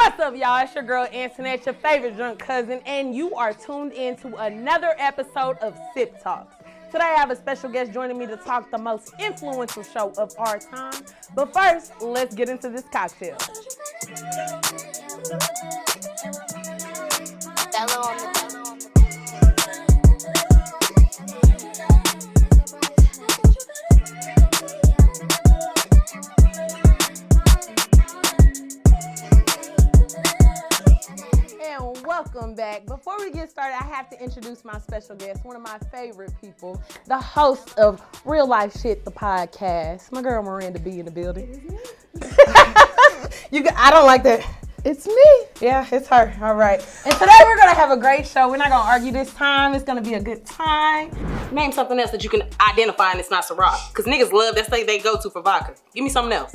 What's up, y'all? It's your girl, Antoinette, your favorite drunk cousin, and you are tuned in to another episode of Sip Talks. Today, I have a special guest joining me to talk the most influential show of our time. But first, let's get into this cocktail. Welcome back. Before we get started, I have to introduce my special guest, one of my favorite people, the host of Real Life Shit, the podcast. My girl Miranda be in the building. I don't like that. It's me. Yeah, it's her. All right. And today we're going to have a great show. We're not going to argue this time. It's going to be a good time. Name something else that you can identify and it's not Ciroc. Because niggas love that thing they go to for vodka. Give me something else.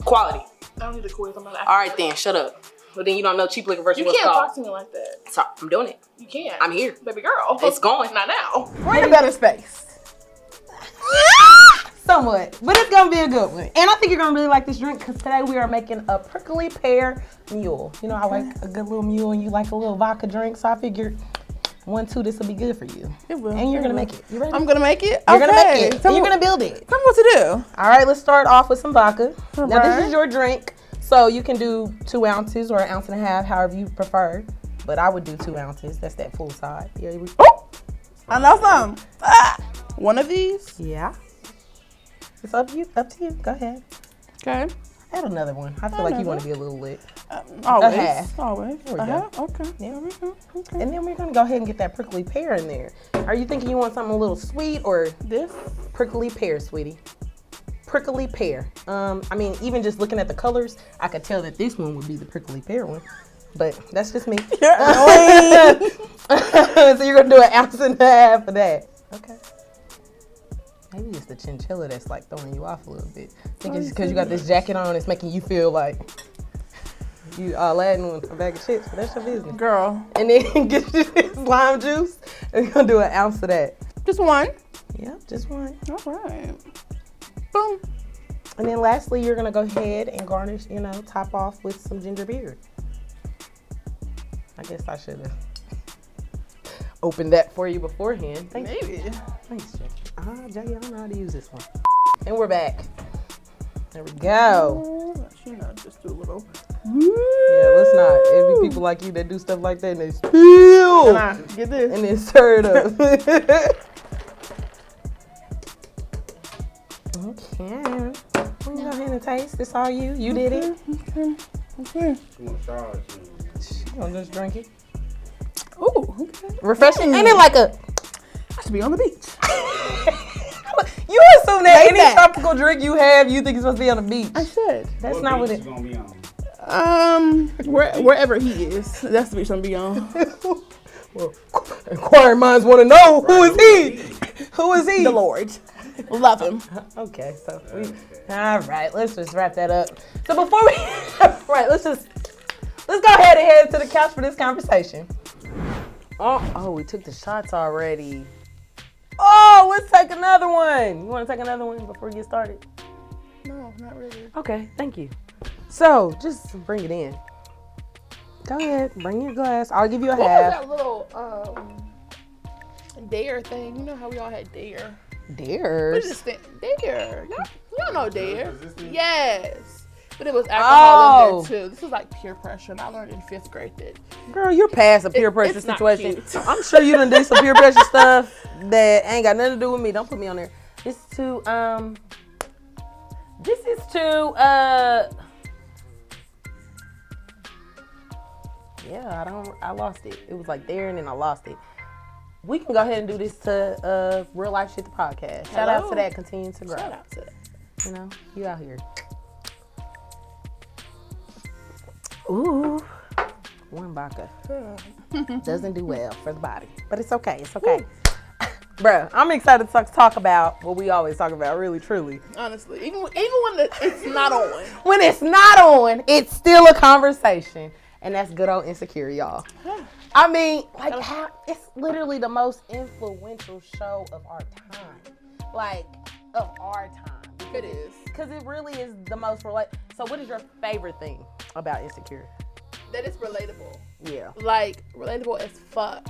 Quality. I don't need a quiz. I'm not laughing. All right then, shut up. Well, then you don't know cheap liquor versus what's called. You can't talk to me like that. So I'm doing it. You can't. I'm here. Baby girl. It's going. Not now. We're in a better space. Somewhat. But it's going to be a good one. And I think you're going to really like this drink because today we are making a prickly pear mule. You know, I like a good little mule and you like a little vodka drink. So I figured 1-2, this will be good for you. It will. And you're going to make it. You ready? I'm going to make it? You're going to make it. And you're going to build it. Tell me what to do. All right, let's start off with some vodka. All now, right. This is your drink. So you can do 2 ounces or 1.5 ounces, however you prefer. But I would do 2 ounces. That's that full side. Yeah. Oh, I know some. One of these? Yeah. It's up to you. Go ahead. Okay. Add another one. I feel like you want to be a little lit. Always. A half. Always. There we go. Okay. Yeah. Okay. And then we're going to go ahead and get that prickly pear in there. Are you thinking you want something a little sweet or This? prickly pear, sweetie? Prickly pear. I mean, even just looking at the colors, I could tell that this one would be the prickly pear one. But that's just me. You're annoying. So you're going to do 1.5 ounces of that. Okay. Maybe it's the chinchilla that's like throwing you off a little bit. I think it's because you got this jacket on, it's making you feel like you Aladdin with a bag of chips, but that's your business. Girl. And then get you this lime juice, and you're going to do 1 ounce of that. Just one? Yep, just one. All right. Boom. And then lastly, you're going to go ahead and garnish, top off with some ginger beer. I guess I should have opened that for you beforehand. Thanks. Maybe. Thanks, Jackie. Jackie, I don't know how to use this one. And we're back. There we go. Just do a little. Yeah, let's not. It be people like you that do stuff like that and they spill. Get this. And then stir it up. Okay. Well, you go ahead and taste. It's all you. You did it. Okay. You gonna just drink it. Ooh, okay. Refreshing. Ain't it like a... I should be on the beach. You assume that any tropical drink you have, you think it's supposed to be on the beach. I should. That's not what it... Gonna be on? Wherever he is. That's the beach I'm be on. Well, inquiring minds want to know, who is he? Who is he? The Lord. Love him. Okay, so all right, let's just wrap that up. So before we, let's go ahead and head to the couch for this conversation. Oh, we took the shots already. Oh, let's take another one. You want to take another one before we get started? No, not really. Okay, thank you. So just bring it in. Go ahead, bring your glass. I'll give you a half. What was that little dare thing? You know how we all had dare? Dares? What is this thing? Dare. Y'all know dare. Yes. But it was alcohol in there too. This was like peer pressure, and I learned in 5th grade that. Girl, you're past a peer pressure it's not situation. cute. I'm sure you done did some peer pressure stuff that ain't got nothing to do with me. Don't put me on there. This is to yeah, I lost it. It was like there and then I lost it. We can go ahead and do this to Real Life Shit, the podcast. Shout out to that. Continue to grow. Shout out to that. You know, you out here. Ooh, one vodka doesn't do well for the body, but it's okay. It's okay. Bruh, I'm excited to talk about what we always talk about, really, truly. Honestly, even when it's not on. When it's not on, it's still a conversation. And that's good old Insecure, y'all. I mean, like, it's literally the most influential show of our time. Like, of our time. It is. Because it really is the most So what is your favorite thing about Insecure? that it's relatable. Yeah. Like, relatable as fuck.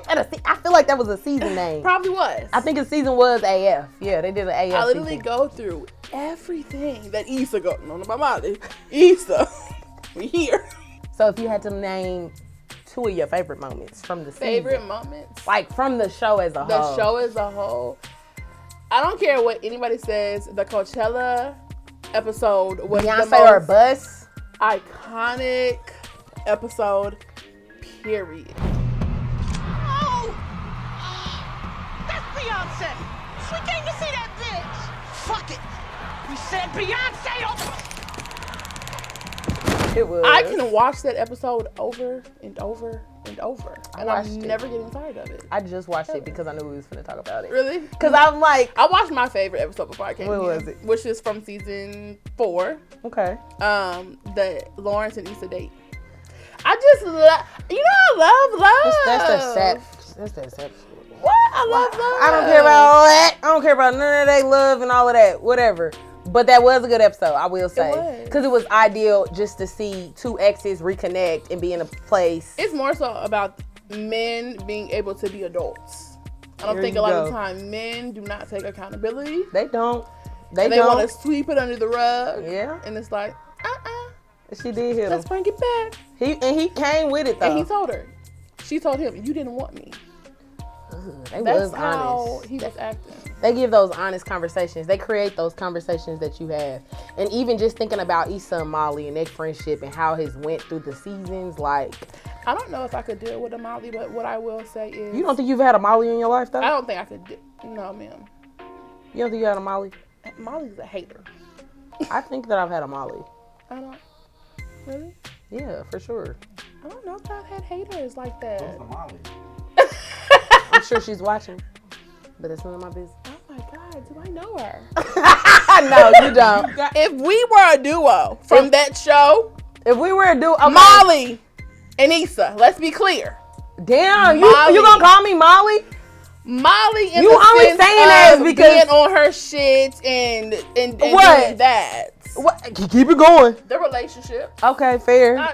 I feel like that was a season name. Probably was. I think the season was AF. Yeah, they did an AF I literally season. go through everything that Issa go. No, about Molly. Issa. We here. So if you had to name 2 of your favorite moments from the season. Favorite moments? Like from the show as a whole. The show as a whole. I don't care what anybody says. The Coachella episode was the Beyonce most or Bus. iconic episode, period. Beyonce. We came to see that bitch. Fuck it. We said Beyonce. It was. I can watch that episode over and over and over, and I'm watched it. never getting tired of it. I just watched it because I knew we was finna talk about it. Really? Because I'm like, I watched my favorite episode before I came What here, was it? which is from season 4. okay. The Lawrence and Issa date. I just love, I love. That's that sap. What? I love love. I don't care about all that. I don't care about none of that love and all of that. Whatever. But that was a good episode, I will say. was. Because it was ideal just to see 2 exes reconnect and be in a place. It's more so about men being able to be adults. I don't There think you a lot go. of the time men do not take accountability. They don't. They They don't. want to sweep it under the rug. Yeah. And it's like, She did hit him. let's bring it back. He came with it though. And he told her. She told him, you didn't want me. They That's was how honest. he was acting. They give those honest conversations. They create those conversations that you have. And even just thinking about Issa and Molly and their friendship and how his went through the seasons, like. I don't know if I could deal with a Molly, but what I will say is. You don't think you've had a Molly in your life though? I don't think I could. No, ma'am. You don't think you had a Molly? Molly's a hater. I think that I've had a Molly. I don't. Really? Yeah, for sure. I don't know if I've had haters like that. I'm sure she's watching, but it's none of my business. Oh my God, do I know her? No, you don't. If we were a duo from that show, If we were to do okay. Molly and Issa, let's be clear. Damn, Molly. you gonna call me Molly? Molly in You the only sense saying that of because- being on her shit and What? doing that. What? Keep it going. The relationship. Okay, fair. I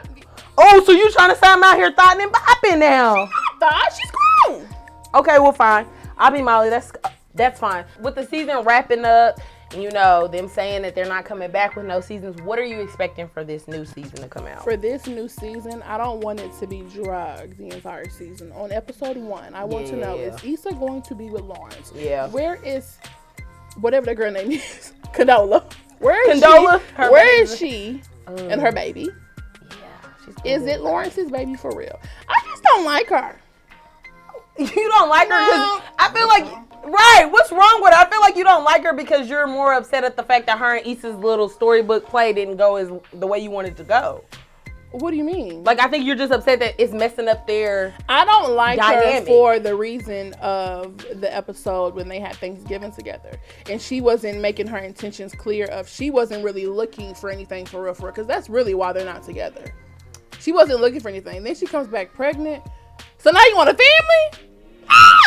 Oh, so you trying to say I'm out here thotting and bopping now? thought she's grown. Okay, well, fine. I'll be Molly. That's fine. With the season wrapping up, them saying that they're not coming back with no seasons, what are you expecting for this new season to come out? For this new season, I don't want it to be drugged the entire season. On episode 1, I want to know, Yeah. is Issa going to be with Lawrence? Yeah. Where is, whatever that girl name is, Condola? Where is Condola? she? Her Where baby. is she and her baby? Yeah. Is it Lawrence's baby for real? I just don't like her. You don't like her because No. I feel like, right, what's wrong with her? I feel like you don't like her because you're more upset at the fact that her and Issa's little storybook play didn't go as the way you wanted to go. What do you mean? Like, I think you're just upset that it's messing up their... I don't like her dynamic. for the reason of the episode when they had Thanksgiving together. And she wasn't making her intentions clear of she wasn't really looking for anything for real, because that's really why they're not together. She wasn't looking for anything. Then she comes back pregnant. So now you want a family?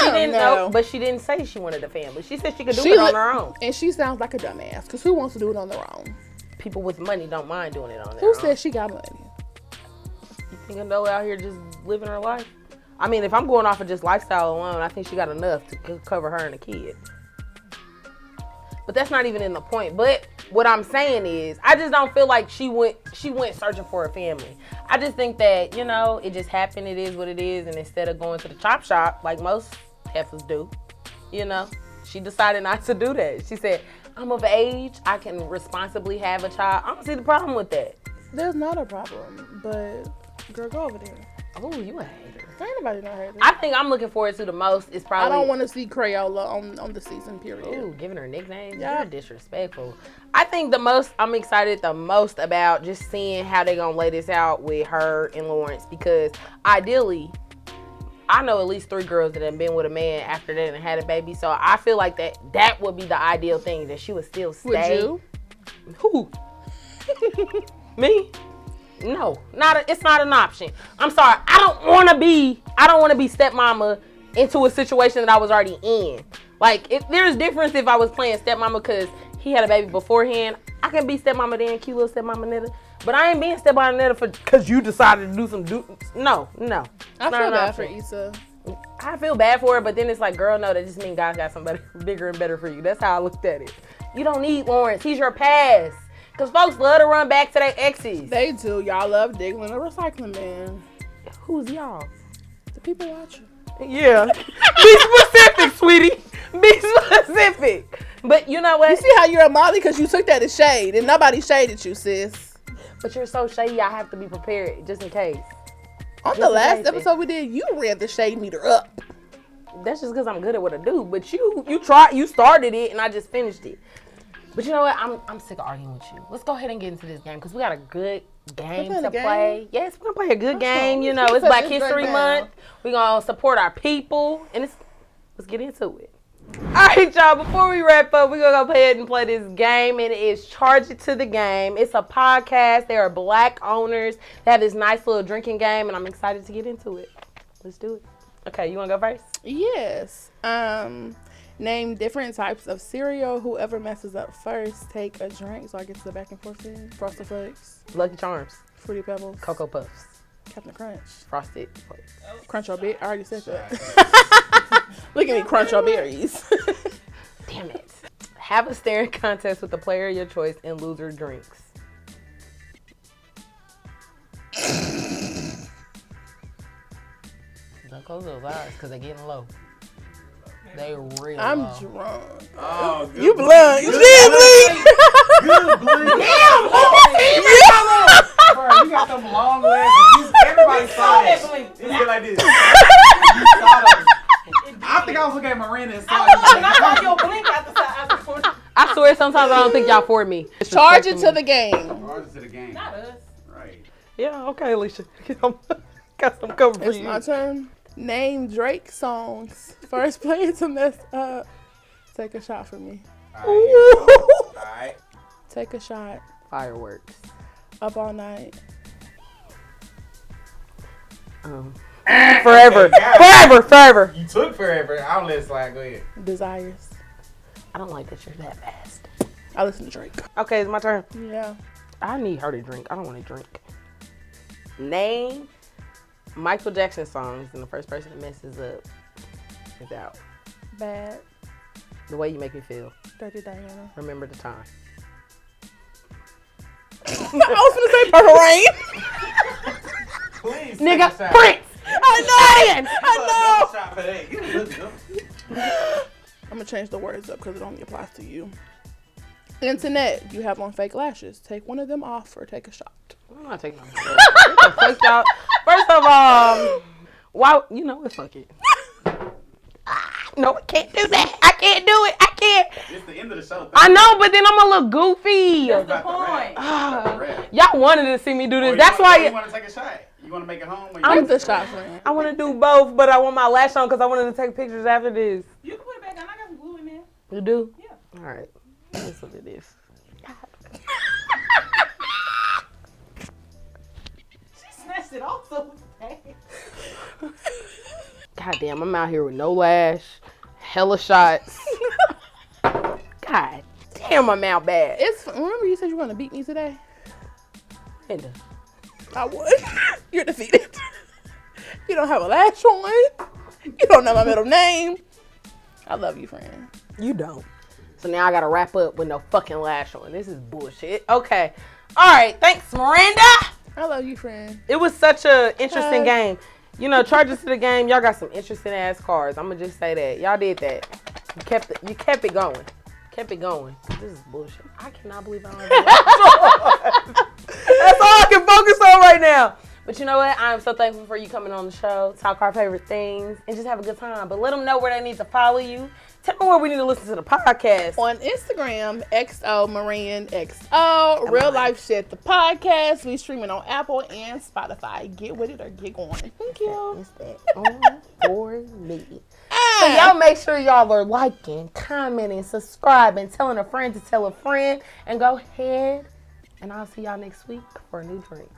She didn't know, but she didn't say she wanted a family. She said she could do it on her own. And she sounds like a dumbass, because who wants to do it on their own? People with money don't mind doing it on their Who own. said she got money? You think Condola out here just living her life? I mean, if I'm going off of just lifestyle alone, I think she got enough to cover her and a kid. But that's not even in the point. But what I'm saying is, I just don't feel like she went searching for a family. I just think that, it just happened. It is what it is. And instead of going to the chop shop like most heifers do, she decided not to do that. She said, I'm of age. I can responsibly have a child. I don't see the problem with that. There's not a problem, but girl, go over there. Oh, you a hater. Ain't nobody no hater. I think I'm looking forward to the most is probably... I don't want to see Crayola on the season, period. Ooh, giving her nicknames? Yeah. You're disrespectful. I think I'm excited the most about just seeing how they're going to lay this out with her and Lawrence, because ideally, I know at least 3 girls that have been with a man after they done had a baby, so I feel like that would be the ideal thing, that she would still stay. Would you? Who? Me? No, it's not an option. I'm sorry. I don't want to be stepmama into a situation that I was already in. Like, there's difference if I was playing stepmama because he had a baby beforehand. I can be stepmama then, cute little stepmama nigga. But I ain't being stepped on the net because you decided to do some No. I feel bad for Issa. I feel bad for her, but then it's like, girl, no, that just means God got somebody bigger and better for you. That's how I looked at it. You don't need Lawrence. He's your past. Because folks love to run back to their exes. They do. Y'all love digging a recycling bin. Who's y'all? The people watching. Yeah. Be specific, sweetie. Be specific. But you know what? You see how you're a Molly because you took that as shade and nobody shaded you, sis. But you're so shady, I have to be prepared just in case. On the last episode we did, you ran the shade meter up. That's just because I'm good at what I do. But you started it and I just finished it. But you know what? I'm sick of arguing with you. Let's go ahead and get into this game because we got a good game to play. Yes, we're going to play a good game. You know, it's Black History Month. We're going to support our people. And let's get into it. All right, y'all. Before we wrap up, we're going to go ahead and play this game. And it is Charge It to the Game. It's a podcast. There are Black owners. They have this nice little drinking game. And I'm excited to get into it. Let's do it. Okay, you want to go first? Yes. Name different types of cereal. Whoever messes up first, take a drink. So I get to the back and forth thing. Frosted Flakes. Lucky Charms. Fruity Pebbles. Cocoa Puffs. Captain Crunch. Frosted Flakes. Crunch or berry. I already said that. Look at me, crunch or berries. Damn it. Have a staring contest with the player of your choice and loser drinks. Don't close those eyes because they're getting low. They real I'm low. drunk. Oh, good. You blood. You did bleed. Good bleed. Damn, Bro, you got them long legs. Everybody saw that. He did like this. You saw them. I think I was looking at Miranda and saw you. I saw your blink out the side. I swear sometimes I don't think y'all for me. Charge it to the game. Charge it to the game. Not us. Right. Yeah, okay, Alicia. Got some cover for It's you. my turn. Name Drake songs. First player to mess up. Take a shot for me. Alright. Take a shot. Fireworks. Up all night. Forever. Forever. You took forever. I'll let it slide. Go ahead. Desires. I don't like that you're that fast. I listen to Drake. Okay, it's my turn. Yeah. I need her to drink. I don't want to drink. Name Michael Jackson songs, and the first person that messes up is out. Bad. The Way You Make Me Feel. Dirty Diana. Remember the Time. I was gonna say Puree. Please. Nigga, take a shot. Prince! I Double shot for that. Give me a little. I'm gonna change the words up because it only applies to you. Internet. You have on fake lashes. Take one of them off or take a shot. I'm not taking my fuck out. First of all, why? You know what? Fuck it. No, I can't do that. I can't do it. I can't. It's the end of the show. I know, but then I'm a little goofy. That's the point. Y'all wanted to see me do this. Or That's you why. want to take a shot. You want to make it home? I'm the shot friend. I want to do both, but I want my lash on because I wanted to take pictures after this. You can put it back on. I got some glue in there. You do? Yeah. All right. That's what it is. She snatched it off so fast. God damn, I'm out here with no lash, hella shots. God damn, I'm out bad. Remember you said you were gonna beat me today? Linda. I would. You're defeated. You don't have a lash on. You don't know my middle name. I love you, friend. You don't. So now I gotta wrap up with no fucking lash on. This is bullshit. Okay. All right. Thanks, Miranda. I love you, friend. It was such a interesting game. You know, charges to the game. Y'all got some interesting ass cards. I'm gonna just say that. Y'all did that. You kept it going. Kept it going. This is bullshit. I cannot believe I don't have a lash on. That's all I can focus on right now. But you know what? I'm so thankful for you coming on the show, talk our favorite things, and just have a good time. But let them know where they need to follow you. Tell them where we need to listen to the podcast. On Instagram, XO Miranda XO. Real Life Shit, the podcast. We streaming on Apple and Spotify. Get with it or get going. Thank you. Is that on for me? So y'all make sure y'all are liking, commenting, subscribing, telling a friend to tell a friend, and go ahead. And I'll see y'all next week for a new drink.